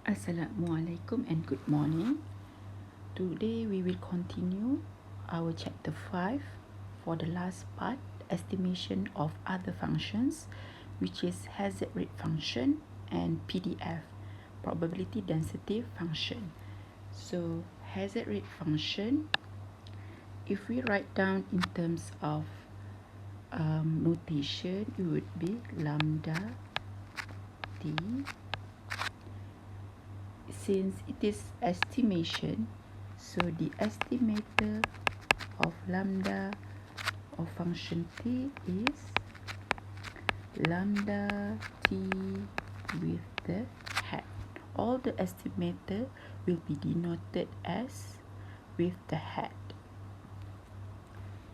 Assalamualaikum and good morning. Today we will continue our chapter 5 for the last part, estimation of other functions, which is hazard rate function and PDF, probability density function. So hazard rate function, if we write down in terms of notation, it would be lambda t. Since it is estimation, so the estimator of lambda of function t is lambda t with the hat. All the estimator will be denoted as with the hat.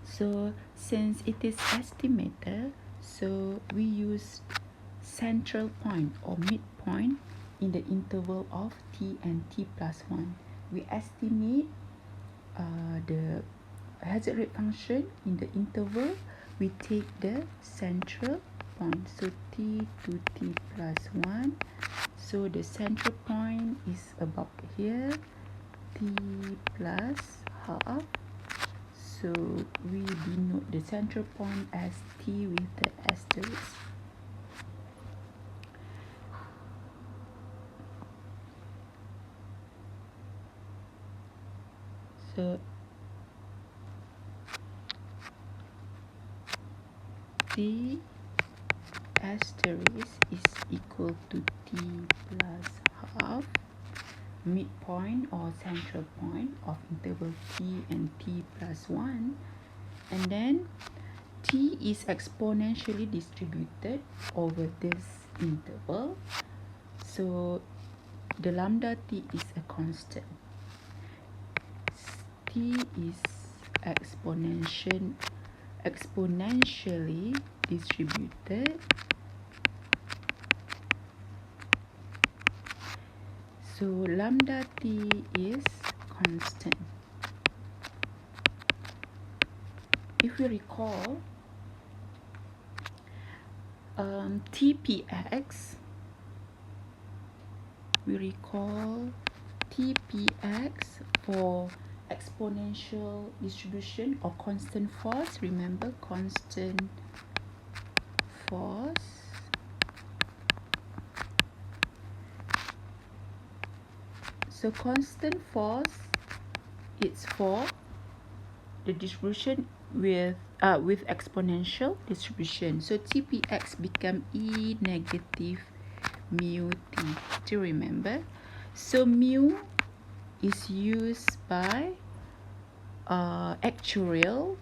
So since it is estimator, so we use central point or midpoint in the interval of t and t plus 1. We estimate the hazard rate function in the interval. We take the central point, so t to t plus 1. So the central point is about here, t plus half. So we denote the central point as t with the asterisk. So t asterisk is equal to t plus half, midpoint or central point of interval t and t plus 1, and then t is exponentially distributed over this interval, so the lambda t is a constant. T is exponentially distributed, so lambda t is constant. If we recall, TPX, for exponential distribution or constant force. Remember, constant force so constant force, it's for the distribution with exponential distribution. So TPX become E negative mu t. Do you remember? So mu is used by actuarial,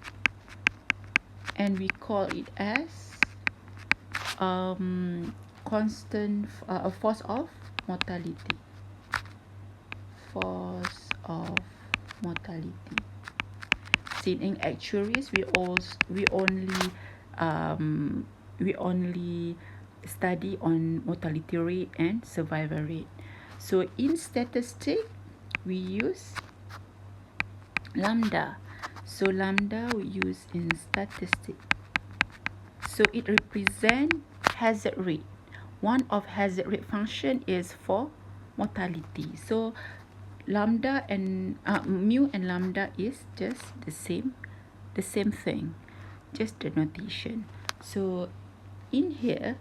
and we call it as constant force of mortality. In actuaries, we only study on mortality rate and survival rate. So in statistics, we use lambda. So lambda we use in statistics. So it represents hazard rate. One of hazard rate function is for mortality. So lambda and mu and lambda is just the same thing, just the notation. So in here,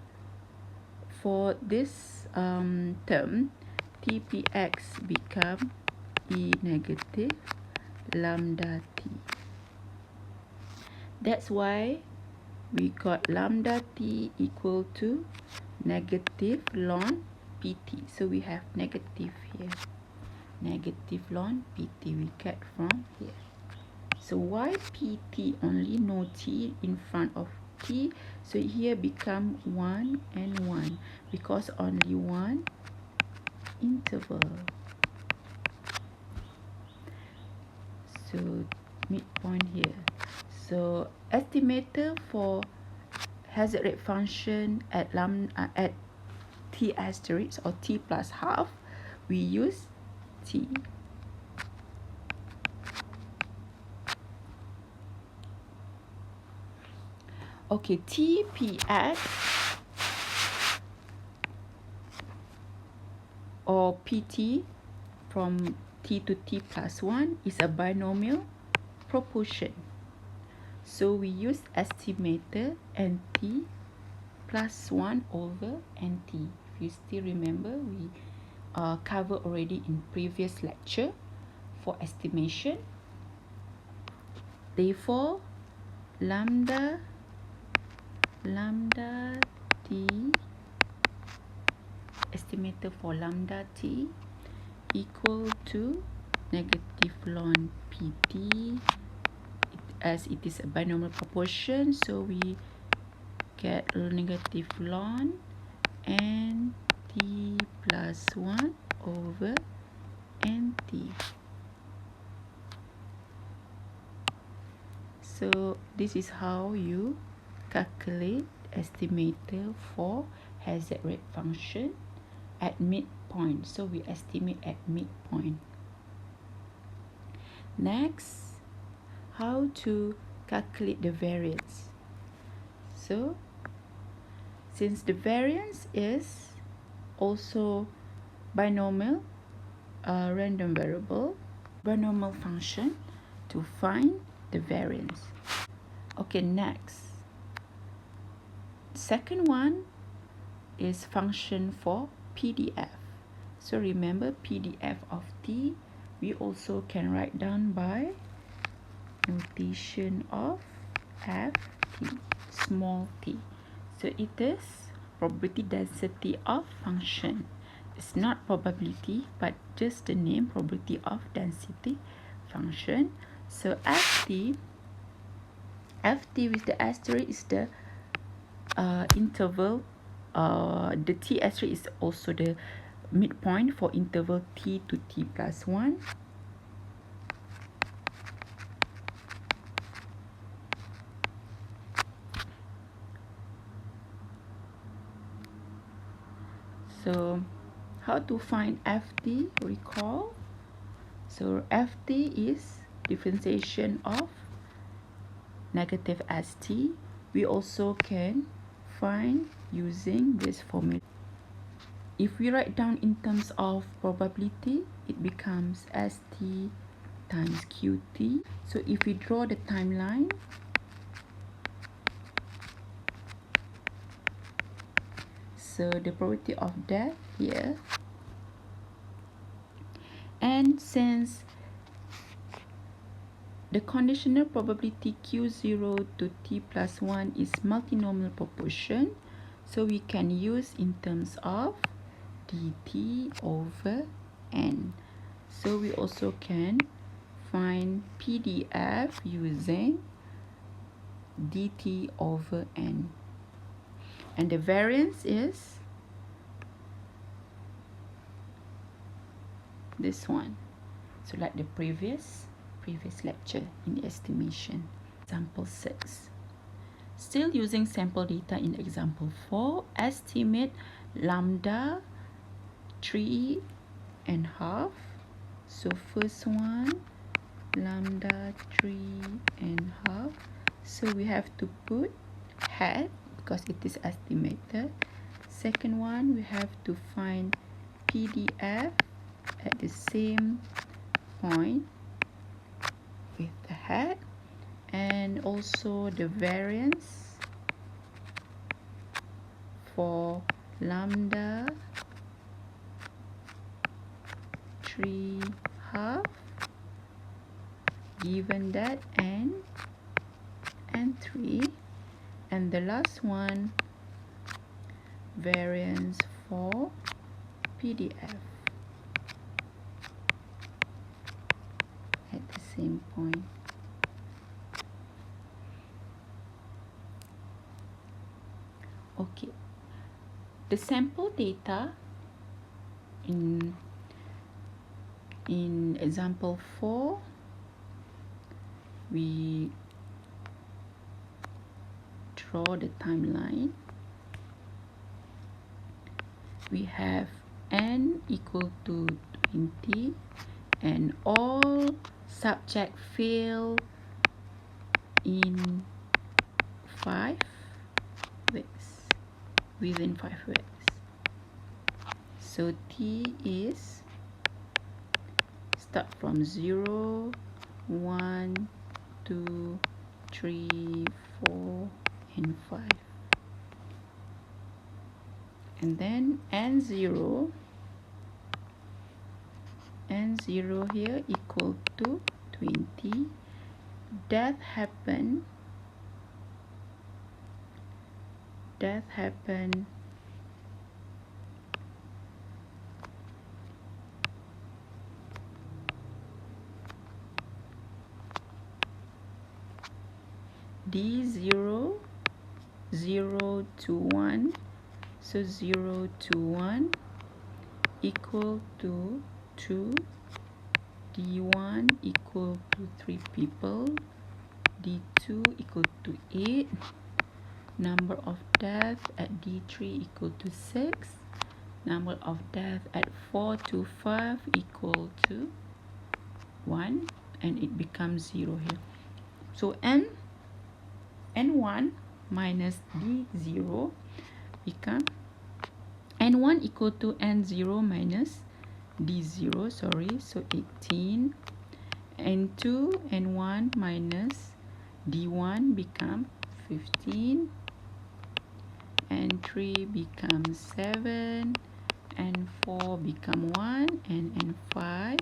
for this term, TPX become E negative lambda t. That's why we got lambda t equal to negative ln pt. So we have negative here, negative ln pt we get from here. So why pt only, no t in front of t? So here become 1 and 1 because only one interval. So midpoint here. So estimator for hazard rate function at t asterisk or t plus half, we use t. Okay, TPX or PT from t to t plus 1 is a binomial proportion. So we use estimator NT plus 1 over NT. If you still remember, we covered already in previous lecture for estimation. Therefore, lambda t, estimator for lambda t equal to negative ln PT, as it is a binomial proportion, so we get negative ln NT plus 1 over NT. So this is how you calculate estimator for hazard rate function at midpoint. So we estimate at midpoint. Next, how to calculate the variance. So since the variance is also binomial random variable, binomial function to find the variance. Okay, next, second one is function for PDF. So remember, PDF of t we also can write down by notation of ft, small t. So it is probability density of function. It's not probability, but just the name, probability of density function. So ft with the asterisk is the interval. The t asterisk is also the midpoint for interval t to t plus 1. So how to find ft? Recall. So ft is differentiation of negative st. We also can find using this formula. If we write down in terms of probability, it becomes st times qt. So if we draw the timeline, so the probability of death here, and since the conditional probability q0 to t plus 1 is multinomial proportion, so we can use in terms of dt over n. So we also can find PDF using dt over n. And the variance is this one. So like the previous lecture in the estimation. Example 6. Still using sample data in example 4, estimate lambda 3.5. So first one, lambda 3.5. So we have to put hat because it is estimated. Second one, we have to find PDF at the same point with the hat, and also the variance for lambda 3.5 given that n and 3, and the last one, variance for PDF at the same point. Okay, the sample data in example 4, we draw the timeline. We have n equal to 20 and all subject fail in 5 weeks, within 5 weeks. So t is start from 0, 1, 2, 3, 4, and 5. And then n0 here equal to 20. That happen d0 0 to 1, so 0 to 1 equal to 2, d1 equal to 3 people, d2 equal to 8, number of death at d3 equal to 6, number of death at 4 to 5 equal to 1, and it becomes 0 here. So n1 minus d0 become n1 equal to n0 minus d0, sorry, so 18. n2 n1 minus d1 become 15, n3 becomes 7, n4 become 1, and n5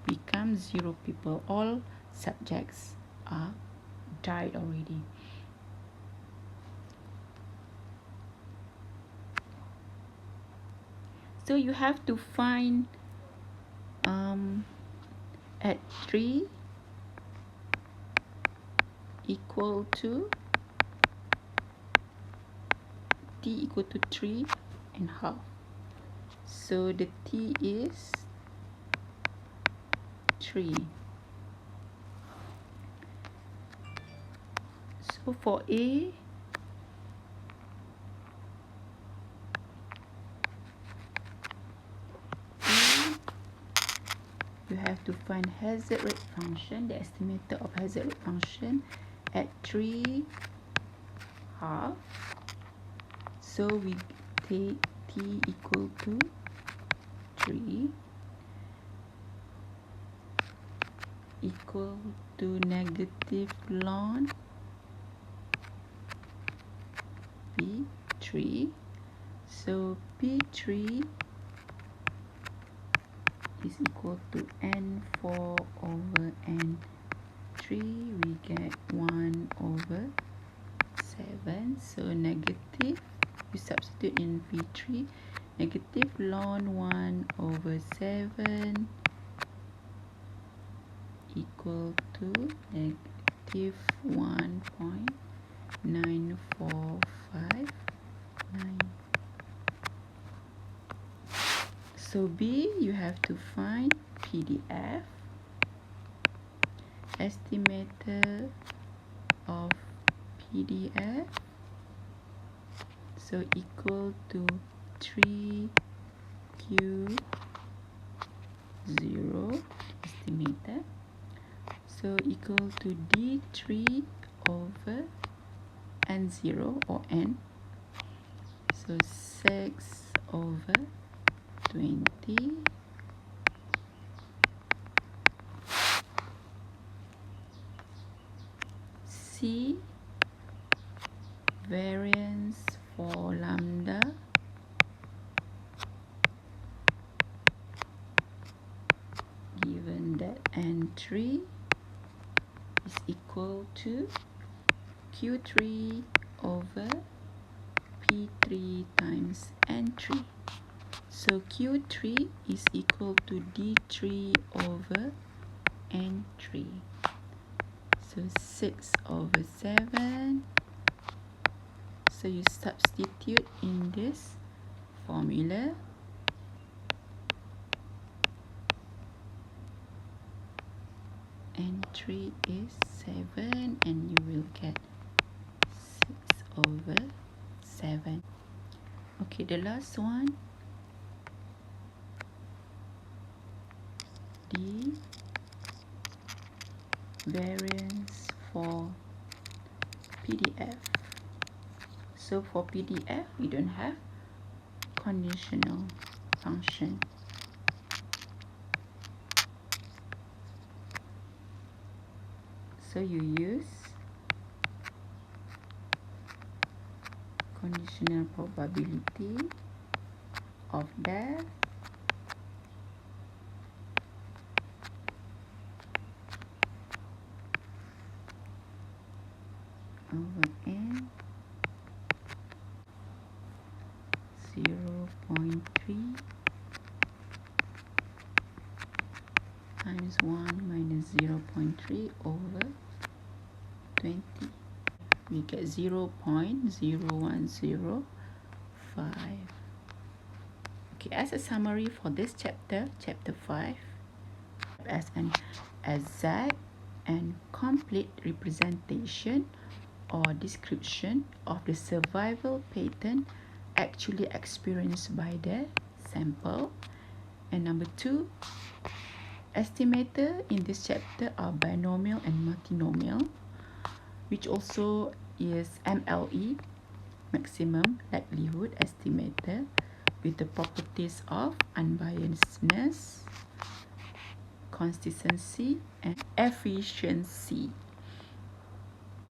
becomes 0 people. All subjects are died already. So you have to find at 3 equal to t equal to 3.5. So the t is 3. So for A, you have to find hazard rate function, the estimator of hazard rate function at 3 half. So we take t equal to 3 equal to negative ln P3. So P3 is equal to n4 over n3. We get 1 over 7. So negative, you substitute in P3, negative ln 1 over 7 equal to negative 1.9459. So B, you have to find PDF, estimator of PDF, so equal to 3Q0 estimator, so equal to D3 over N0 or N, so 6 over 20 C, variance for lambda given that N3 is equal to Q3 over P3 times N3. So Q3 is equal to D3 over N3. So 6 over 7. So you substitute in this formula. N3 is 7 and you will get 6 over 7. Okay, the last one. D, variance for PDF. So for PDF, we don't have conditional. function. So you use conditional probability of death over n 0.3 times 1 minus 0.3 over 20. We get 0.0105. Okay, as a summary for this chapter, chapter 5, as an exact and complete representation or description of the survival pattern actually experienced by the sample. And number 2, estimator in this chapter are binomial and multinomial, which also is MLE, maximum likelihood estimator, with the properties of unbiasedness, consistency, and efficiency.